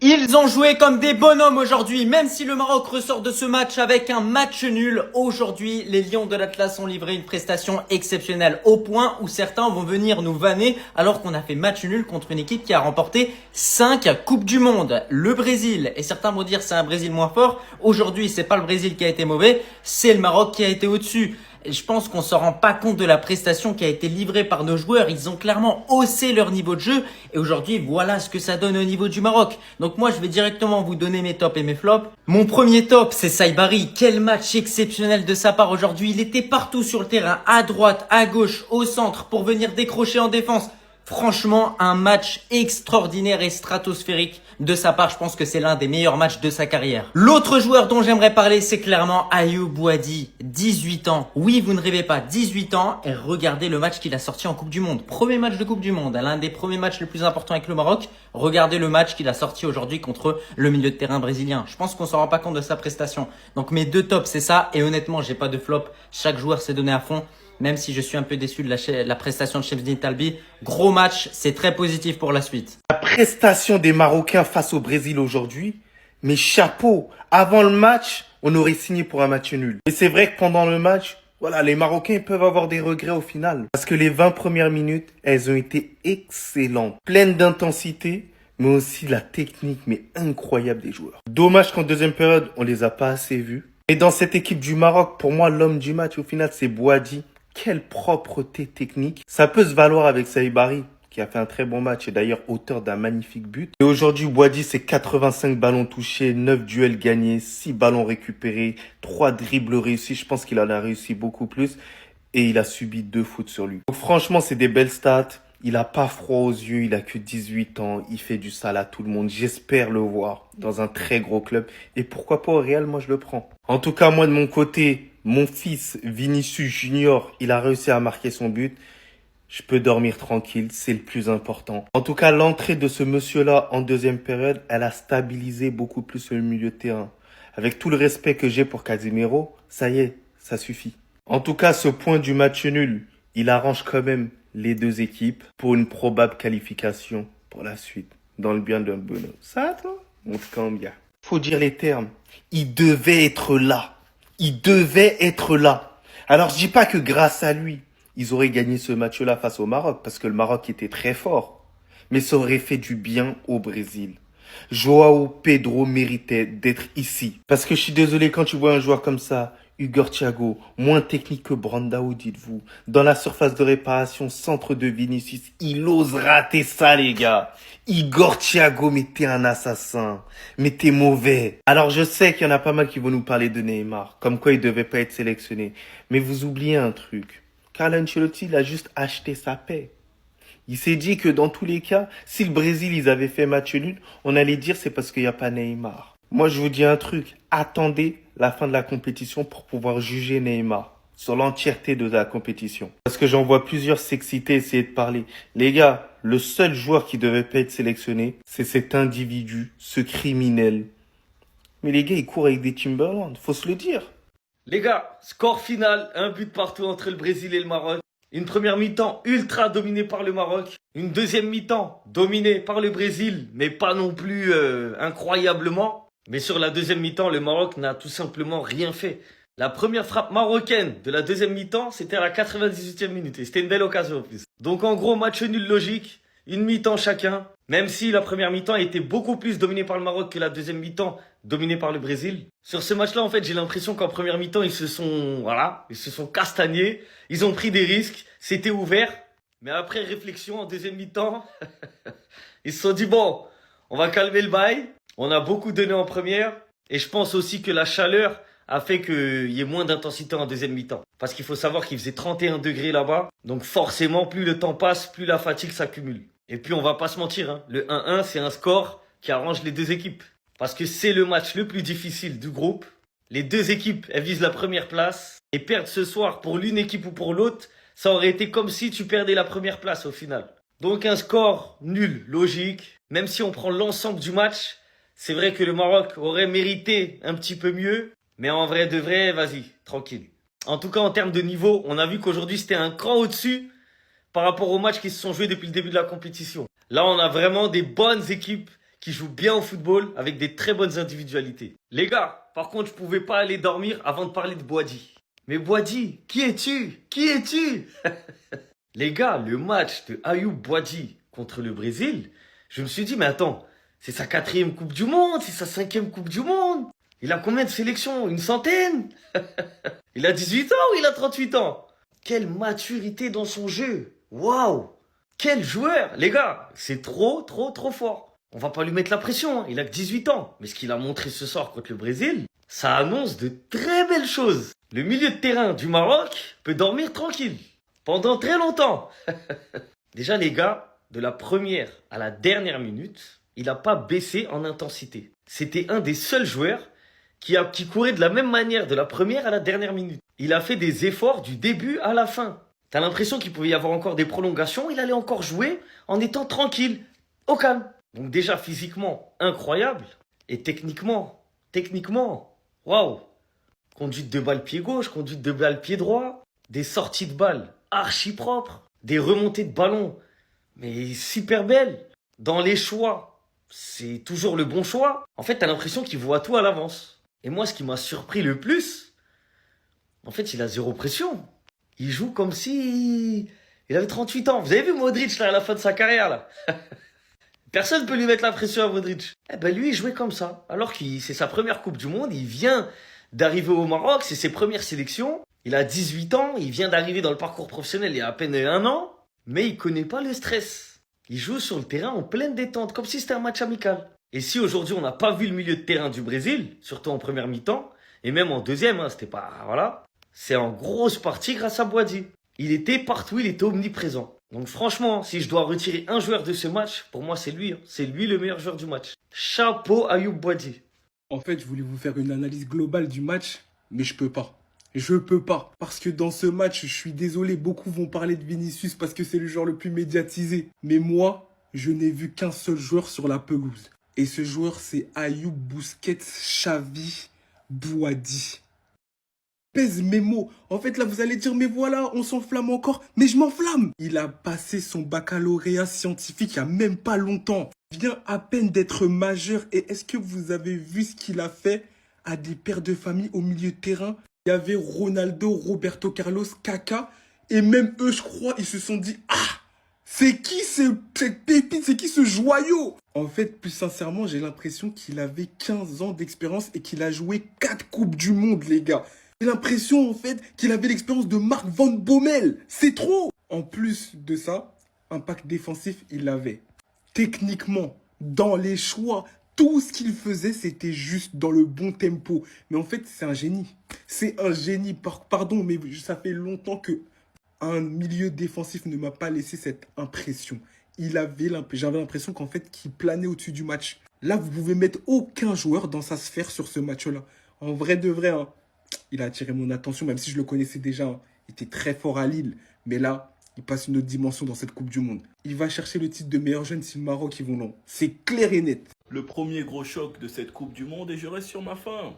Ils ont joué comme des bonhommes aujourd'hui, même si le Maroc ressort de ce match avec un match nul. Aujourd'hui, les Lions de l'Atlas ont livré une prestation exceptionnelle, au point où certains vont venir nous vanner alors qu'on a fait match nul contre une équipe qui a remporté 5 Coupes du Monde. Le Brésil, et certains vont dire c'est un Brésil moins fort. Aujourd'hui, c'est pas le Brésil qui a été mauvais, c'est le Maroc qui a été au-dessus. Et je pense qu'on se rend pas compte de la prestation qui a été livrée par nos joueurs. Ils ont clairement haussé leur niveau de jeu. Et aujourd'hui, voilà ce que ça donne au niveau du Maroc. Donc moi, je vais directement vous donner mes tops et mes flops. Mon premier top, c'est Saibari. Quel match exceptionnel de sa part aujourd'hui. Il était partout sur le terrain, à droite, à gauche, au centre, pour venir décrocher en défense. Franchement, un match extraordinaire et stratosphérique de sa part. Je pense que c'est l'un des meilleurs matchs de sa carrière. L'autre joueur dont j'aimerais parler, c'est clairement Ayoub Boadi. 18 ans. Oui, vous ne rêvez pas. 18 ans. Et regardez le match qu'il a sorti en Coupe du Monde. Premier match de Coupe du Monde. L'un des premiers matchs les plus importants avec le Maroc. Regardez le match qu'il a sorti aujourd'hui contre le milieu de terrain brésilien. Je pense qu'on s'en rend pas compte de sa prestation. Donc mes deux tops, c'est ça. Et honnêtement, j'ai pas de flop. Chaque joueur s'est donné à fond. Même si je suis un peu déçu de la prestation de Chemdine Talbi. Gros match, c'est très positif pour la suite. La prestation des Marocains face au Brésil aujourd'hui, mais chapeau, avant le match, on aurait signé pour un match nul. Et c'est vrai que pendant le match, voilà, les Marocains peuvent avoir des regrets au final. Parce que les 20 premières minutes, elles ont été excellentes. Pleines d'intensité, mais aussi la technique, mais incroyable des joueurs. Dommage qu'en deuxième période, on les a pas assez vus. Et dans cette équipe du Maroc, pour moi, l'homme du match, au final, c'est Boadi. Quelle propreté technique. Ça peut se valoir avec Saibari, qui a fait un très bon match et d'ailleurs auteur d'un magnifique but. Et aujourd'hui, Boadi, c'est 85 ballons touchés, 9 duels gagnés, 6 ballons récupérés, 3 dribbles réussis. Je pense qu'il en a réussi beaucoup plus. Et il a subi 2 fautes sur lui. Donc franchement, c'est des belles stats. Il a pas froid aux yeux, il a que 18 ans, il fait du sale à tout le monde. J'espère le voir dans un très gros club. Et pourquoi pas au Real, moi je le prends. En tout cas, moi de mon côté, mon fils Vinicius Junior, il a réussi à marquer son but. Je peux dormir tranquille, c'est le plus important. En tout cas, l'entrée de ce monsieur-là en deuxième période, elle a stabilisé beaucoup plus le milieu de terrain. Avec tout le respect que j'ai pour Casemiro, ça y est, ça suffit. En tout cas, ce point du match nul, il arrange quand même les deux équipes pour une probable qualification pour la suite. Dans le bien d'un bonheur. Ça, toi, on te cambia. Faut dire les termes. Il devait être là. Il devait être là. Alors, je dis pas que grâce à lui, ils auraient gagné ce match-là face au Maroc, parce que le Maroc était très fort. Mais ça aurait fait du bien au Brésil. Joao Pedro méritait d'être ici. Parce que je suis désolé, quand tu vois un joueur comme ça, Hugo Thiago, moins technique que Brandao, dites-vous. Dans la surface de réparation, centre de Vinicius, il ose rater ça, les gars. Igor Thiago, mais t'es un assassin. Mais t'es mauvais. Alors je sais qu'il y en a pas mal qui vont nous parler de Neymar, comme quoi il devait pas être sélectionné. Mais vous oubliez un truc. Carlo Ancelotti, il a juste acheté sa paix. Il s'est dit que dans tous les cas, si le Brésil, ils avaient fait match nul, on allait dire c'est parce qu'il n'y a pas Neymar. Moi, je vous dis un truc. Attendez la fin de la compétition pour pouvoir juger Neymar sur l'entièreté de la compétition. Parce que j'en vois plusieurs s'exciter, essayer de parler. Les gars, le seul joueur qui devait pas être sélectionné, c'est cet individu, ce criminel. Mais les gars, ils courent avec des Timberland, faut se le dire. Les gars, score final, un but partout entre le Brésil et le Maroc. Une première mi-temps ultra dominée par le Maroc. Une deuxième mi-temps dominée par le Brésil, mais pas non plus incroyablement. Mais sur la deuxième mi-temps, le Maroc n'a tout simplement rien fait. La première frappe marocaine de la deuxième mi-temps, c'était à la 98e minute. Et c'était une belle occasion en plus. Donc en gros, match nul logique. Une mi-temps chacun. Même si la première mi-temps était beaucoup plus dominée par le Maroc que la deuxième mi-temps dominée par le Brésil. Sur ce match-là, en fait, j'ai l'impression qu'en première mi-temps, ils se sont castagnés. Ils ont pris des risques. C'était ouvert. Mais après réflexion, en deuxième mi-temps, ils se sont dit, bon, on va calmer le bail. On a beaucoup donné en première. Et je pense aussi que la chaleur a fait qu'il y ait moins d'intensité en deuxième mi-temps. Parce qu'il faut savoir qu'il faisait 31 degrés là-bas. Donc forcément, plus le temps passe, plus la fatigue s'accumule. Et puis on va pas se mentir, hein, le 1-1, c'est un score qui arrange les deux équipes. Parce que c'est le match le plus difficile du groupe. Les deux équipes, elles visent la première place. Et perdre ce soir pour l'une équipe ou pour l'autre, ça aurait été comme si tu perdais la première place au final. Donc un score nul, logique. Même si on prend l'ensemble du match, c'est vrai que le Maroc aurait mérité un petit peu mieux. Mais en vrai de vrai, vas-y, tranquille. En tout cas, en termes de niveau, on a vu qu'aujourd'hui, c'était un cran au-dessus par rapport aux matchs qui se sont joués depuis le début de la compétition. Là, on a vraiment des bonnes équipes qui joue bien au football avec des très bonnes individualités. Les gars, par contre, je pouvais pas aller dormir avant de parler de Boadi. Mais Boadi, qui es-tu? Qui es-tu? Les gars, le match de Ayoub Boadi contre le Brésil, je me suis dit, mais attends, c'est sa 4e Coupe du Monde, c'est sa 5e Coupe du Monde. Il a combien de sélections? Une centaine? Il a 18 ans ou il a 38 ans? Quelle maturité dans son jeu. Waouh! Quel joueur! Les gars, c'est trop fort. On va pas lui mettre la pression, hein. Il a que 18 ans. Mais ce qu'il a montré ce soir contre le Brésil, ça annonce de très belles choses. Le milieu de terrain du Maroc peut dormir tranquille. Pendant très longtemps. Déjà les gars, de la première à la dernière minute, il n'a pas baissé en intensité. C'était un des seuls joueurs qui courait de la même manière de la première à la dernière minute. Il a fait des efforts du début à la fin. T'as l'impression qu'il pouvait y avoir encore des prolongations, il allait encore jouer en étant tranquille, au calme. Donc déjà physiquement, incroyable. Et techniquement, waouh. Conduite de balle pied gauche, conduite de balle pied droit, des sorties de balle archi propres, des remontées de ballon, mais super belles. Dans les choix, c'est toujours le bon choix. En fait, t'as l'impression qu'il voit tout à l'avance. Et moi, ce qui m'a surpris le plus, en fait, il a zéro pression. Il joue comme si il avait 38 ans. Vous avez vu Modric là, à la fin de sa carrière là? Personne ne peut lui mettre la pression à Modric. Eh ben lui, il jouait comme ça. Alors que c'est sa première Coupe du Monde, il vient d'arriver au Maroc, c'est ses premières sélections. Il a 18 ans, il vient d'arriver dans le parcours professionnel il y a à peine 1 an. Mais il connaît pas le stress. Il joue sur le terrain en pleine détente, comme si c'était un match amical. Et si aujourd'hui on n'a pas vu le milieu de terrain du Brésil, surtout en première mi-temps, et même en deuxième, hein, c'était pas... Voilà. C'est en grosse partie grâce à Boadi. Il était partout, il était omniprésent. Donc franchement, si je dois retirer un joueur de ce match, pour moi c'est lui. Hein. C'est lui le meilleur joueur du match. Chapeau Ayoub Boadi. En fait, je voulais vous faire une analyse globale du match, mais je peux pas. Je peux pas. Parce que dans ce match, je suis désolé, beaucoup vont parler de Vinicius parce que c'est le joueur le plus médiatisé. Mais moi, je n'ai vu qu'un seul joueur sur la pelouse. Et ce joueur, c'est Ayoub Busquets Xavi Boadi. Pèse mes mots. En fait, là, vous allez dire, mais voilà, on s'enflamme encore. Mais je m'enflamme. Il a passé son baccalauréat scientifique il y a même pas longtemps. Il vient à peine d'être majeur. Et est-ce que vous avez vu ce qu'il a fait à des pères de famille au milieu de terrain? Il y avait Ronaldo, Roberto Carlos, Kaka. Et même eux, je crois, ils se sont dit, ah, c'est qui cette pépite, c'est qui ce joyau? En fait, plus sincèrement, j'ai l'impression qu'il avait 15 ans d'expérience et qu'il a joué 4 Coupes du Monde, les gars. J'ai l'impression, en fait, qu'il avait l'expérience de Marc Van Bommel. C'est trop! En plus de ça, un pack défensif, il l'avait. Techniquement, dans les choix, tout ce qu'il faisait, c'était juste dans le bon tempo. Mais en fait, c'est un génie. C'est un génie. Pardon, mais ça fait longtemps que un milieu défensif ne m'a pas laissé cette impression. J'avais l'impression qu'en fait, qu'il planait au-dessus du match. Là, vous pouvez mettre aucun joueur dans sa sphère sur ce match-là. En vrai de vrai, hein, il a attiré mon attention, même si je le connaissais déjà. Hein. Il était très fort à Lille. Mais là, il passe une autre dimension dans cette Coupe du Monde. Il va chercher le titre de meilleur jeune si le Maroc ils vont long. C'est clair et net. Le premier gros choc de cette Coupe du Monde et je reste sur ma faim.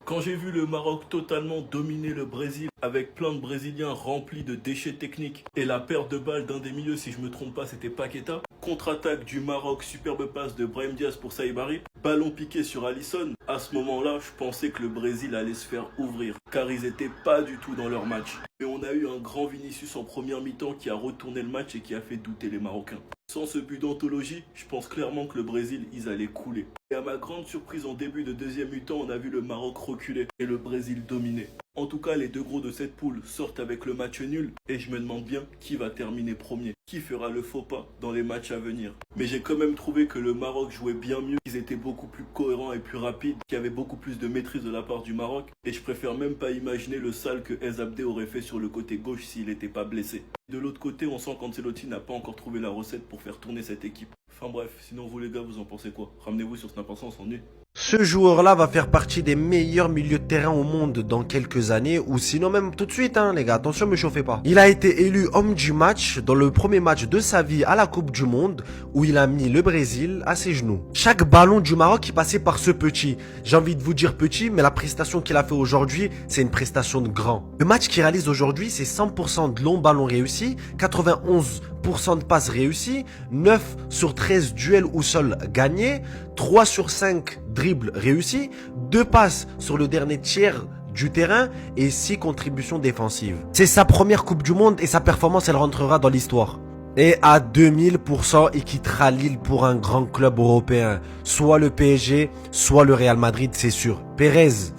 Quand j'ai vu le Maroc totalement dominer le Brésil avec plein de Brésiliens remplis de déchets techniques et la perte de balle d'un des milieux, si je me trompe pas, c'était Paqueta. Contre-attaque du Maroc, superbe passe de Brahim Diaz pour Saïbari. Ballon piqué sur Alisson. À ce moment-là, je pensais que le Brésil allait se faire ouvrir car ils étaient pas du tout dans leur match. Mais on a eu un grand Vinicius en première mi-temps qui a retourné le match et qui a fait douter les Marocains. Sans ce but d'anthologie, je pense clairement que le Brésil, ils allaient couler. Et à ma grande surprise, en début de deuxième mi-temps, on a vu le Maroc reculer et le Brésil dominer. En tout cas, les deux gros de cette poule sortent avec le match nul et je me demande bien qui va terminer premier. Qui fera le faux pas dans les matchs à venir. Mais j'ai quand même trouvé que le Maroc jouait bien mieux, qu'ils étaient beaucoup plus cohérents et plus rapides, qu'il y avait beaucoup plus de maîtrise de la part du Maroc. Et je préfère même pas imaginer le sale que Ez Abdé aurait fait sur le côté gauche s'il n'était pas blessé. De l'autre côté, on sent qu'Ancelotti n'a pas encore trouvé la recette pour faire tourner cette équipe. Enfin bref, sinon vous les gars, vous en pensez quoi? Ramenez-vous sur Snap, on s'ennuie. Ce joueur-là va faire partie des meilleurs milieux de terrain au monde dans quelques années, ou sinon même tout de suite, hein, les gars, attention, me chauffez pas. Il a été élu homme du match dans le premier match de sa vie à la Coupe du Monde, où il a mis le Brésil à ses genoux. Chaque ballon du Maroc qui passait par ce petit. J'ai envie de vous dire petit, mais la prestation qu'il a fait aujourd'hui, c'est une prestation de grand. Le match qu'il réalise aujourd'hui, c'est 100% de longs ballons réussis, 91 de passes réussies, 9 sur 13 duels au sol gagnés, 3 sur 5 dribbles réussis, 2 passes sur le dernier tiers du terrain et 6 contributions défensives. C'est sa première Coupe du Monde et sa performance, elle rentrera dans l'histoire. Et à 2000%, il quittera Lille pour un grand club européen. Soit le PSG, soit le Real Madrid, c'est sûr.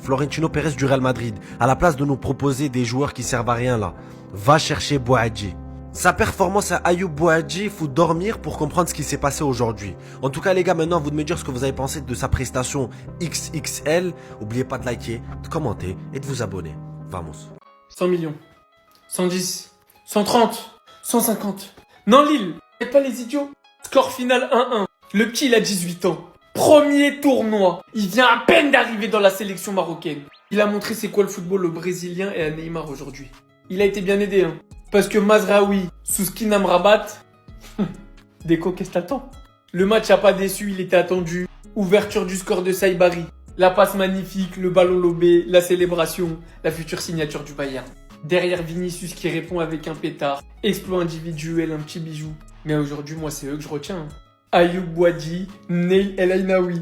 Florentino Pérez du Real Madrid, à la place de nous proposer des joueurs qui servent à rien là, va chercher Boadji. Sa performance à Ayoub Boadji, il faut dormir pour comprendre ce qui s'est passé aujourd'hui. En tout cas les gars, maintenant à vous de me dire ce que vous avez pensé de sa prestation XXL. N'oubliez pas de liker, de commenter et de vous abonner. Vamos. 100 millions. 110. 130. 150. Non Lille, faites pas les idiots. Score final 1-1. Le petit il a 18 ans. Premier tournoi. Il vient à peine d'arriver dans la sélection marocaine. Il a montré c'est quoi le football au Brésilien et à Neymar aujourd'hui. Il a été bien aidé hein. Parce que Mazraoui, Souskin Amrabat, Déco, qu'est-ce que t'attends? Le match a pas déçu, il était attendu. Ouverture du score de Saïbari. La passe magnifique, le ballon lobé, la célébration, la future signature du Bayern. Derrière Vinicius qui répond avec un pétard. Exploit individuel, un petit bijou. Mais aujourd'hui, moi, c'est eux que je retiens. Ayoub Boadji, Ney El Ainaoui.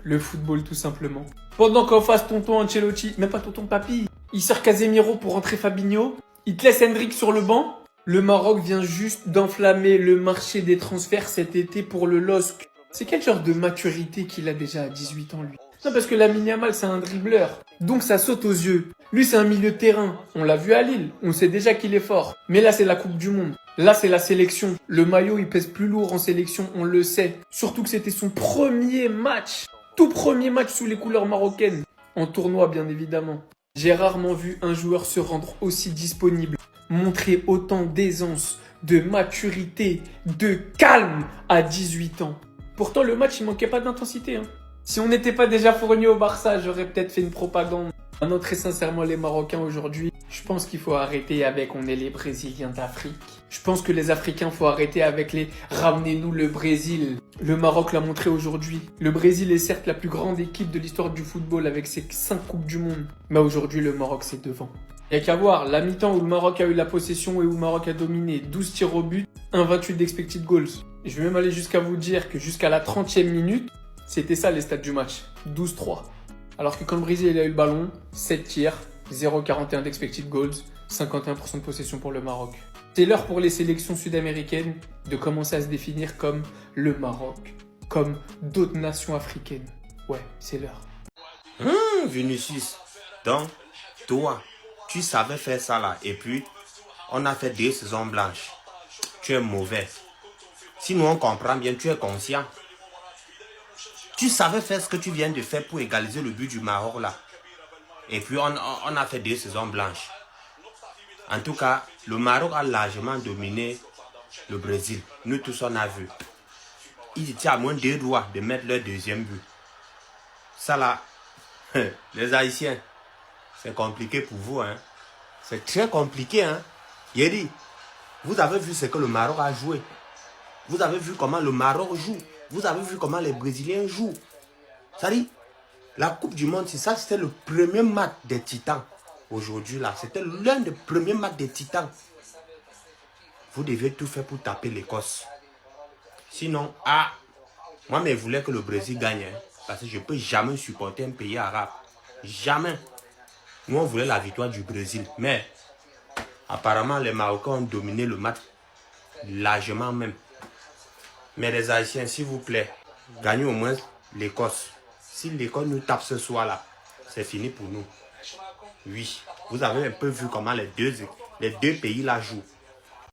Le football, tout simplement. Pendant qu'en face, tonton Ancelotti, même pas tonton Papi, il sort Casemiro pour rentrer Fabinho. Il te laisse Hendrik sur le banc. Le Maroc vient juste d'enflammer le marché des transferts cet été pour le LOSC. C'est quel genre de maturité qu'il a déjà à 18 ans, lui? Non, parce que Lamine Yamal, c'est un dribbleur. Donc ça saute aux yeux. Lui, c'est un milieu de terrain. On l'a vu à Lille. On sait déjà qu'il est fort. Mais là, c'est la Coupe du Monde. Là, c'est la sélection. Le maillot, il pèse plus lourd en sélection, on le sait. Surtout que c'était son premier match. Tout premier match sous les couleurs marocaines. En tournoi, bien évidemment. J'ai rarement vu un joueur se rendre aussi disponible. Montrer autant d'aisance, de maturité, de calme à 18 ans. Pourtant, le match, il manquait pas d'intensité. Hein. Si on n'était pas déjà fourni au Barça, j'aurais peut-être fait une propagande. Maintenant, très sincèrement, les Marocains aujourd'hui, je pense qu'il faut arrêter avec on est les Brésiliens d'Afrique. Je pense que les Africains, faut arrêter avec les ramenez-nous le Brésil. Le Maroc l'a montré aujourd'hui. Le Brésil est certes la plus grande équipe de l'histoire du football avec ses 5 Coupes du Monde. Mais aujourd'hui, le Maroc, c'est devant. Il n'y a qu'à voir, la mi-temps où le Maroc a eu la possession et où le Maroc a dominé, 12 tirs au but, 1,28 d'expected goals. Et je vais même aller jusqu'à vous dire que jusqu'à la 30e minute, c'était ça les stats du match, 12-3. Alors que quand le Brésil a eu le ballon, 7 tirs, 0,41 d'expected goals, 51% de possession pour le Maroc. C'est l'heure pour les sélections sud-américaines de commencer à se définir comme le Maroc, comme d'autres nations africaines. Ouais, c'est l'heure. Vinicius, donc toi, tu savais faire ça là et puis on a fait 2 saisons blanches. Tu es mauvais. Sinon on comprend bien, tu es conscient. Tu savais faire ce que tu viens de faire pour égaliser le but du Maroc là. Et puis on a fait 2 saisons blanches. En tout cas, le Maroc a largement dominé le Brésil. Nous tous on a vu. Ils étaient à moins 2 doigts de mettre leur deuxième but. Ça là, les Haïtiens, c'est compliqué pour vous. Hein. C'est très compliqué. Hein. Yeri, vous avez vu ce que le Maroc a joué. Vous avez vu comment le Maroc joue. Vous avez vu comment les Brésiliens jouent. Ça dit, la Coupe du Monde, c'est ça, c'était le premier match des Titans. Aujourd'hui, là, c'était l'un des premiers matchs des Titans. Vous devez tout faire pour taper l'Écosse. Sinon, moi, mais je voulais que le Brésil gagne. Hein, parce que je ne peux jamais supporter un pays arabe. Jamais. Nous, on voulait la victoire du Brésil. Mais, apparemment, les Marocains ont dominé le match largement même. Mais les Haïtiens, s'il vous plaît, gagnez au moins l'Écosse. Si l'Écosse nous tape ce soir-là, c'est fini pour nous. Oui, vous avez un peu vu comment les deux pays là jouent.